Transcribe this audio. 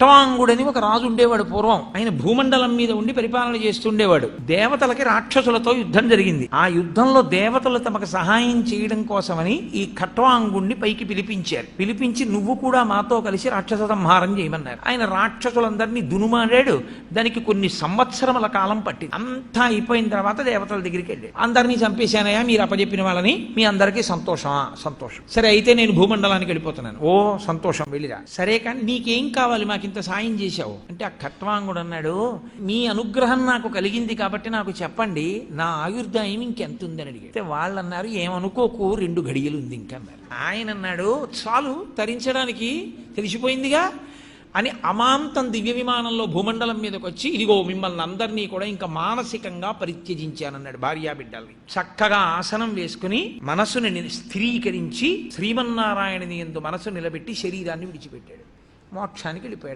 ఖట్వాంగుడని ఒక రాజు ఉండేవాడు పూర్వం. ఆయన భూమండలం మీద ఉండి పరిపాలన చేస్తుండేవాడు. దేవతలకి రాక్షసులతో యుద్ధం జరిగింది. ఆ యుద్ధంలో దేవతలు తమకు సహాయం చేయడం కోసమని ఈ ఖట్వాంగుణ్ణి పైకి పిలిపించి నువ్వు కూడా మాతో కలిసి రాక్షస సంహారం చేయమన్నారు. ఆయన రాక్షసులందరినీ దునుమాడాడు. దానికి కొన్ని సంవత్సరముల కాలం పట్టింది. అంతా అయిపోయిన తర్వాత దేవతల దగ్గరికి వెళ్ళాడు. అందరినీ చంపేశానయా మీరు అప్పచెప్పిన వాళ్ళని, మీ అందరికీ సంతోషమా? సంతోషం. సరే అయితే నేను భూమండలానికి వెళ్ళిపోతున్నాను. ఓ సంతోషం, వెళ్ళిరా. సరే కానీ నీకేం కావాలి, మాకింత సాయం చేశావు అంటే ఆ ఖట్వాంగుడు అన్నాడు, మీ అనుగ్రహం నాకు కలిగింది కాబట్టి నాకు చెప్పండి, నా ఆయుర్దాయం ఇంకెంత ఉందని అడిగాడు. వాళ్ళు అన్నారు, ఏమనుకోకు, 2 ఘడియలు ఉంది ఇంకన్నారు. ఆయన అన్నాడు, చాలు, తరించడానికి తెలిసిపోయిందిగా అని అమాంతం దివ్య విమానంలో భూమండలం మీదకి వచ్చి, ఇదిగో మిమ్మల్ని అందరినీ కూడా ఇంకా మానసికంగా పరిత్యజించానన్నాడు. భార్యాబిడ్డల్ని చక్కగా ఆసనం వేసుకుని మనసుని స్థిరీకరించి శ్రీమన్నారాయణని యందు మనసు నిలబెట్టి శరీరాన్ని విడిచిపెట్టాడు. మోక్షానికి వెళ్ళిపోయాడు.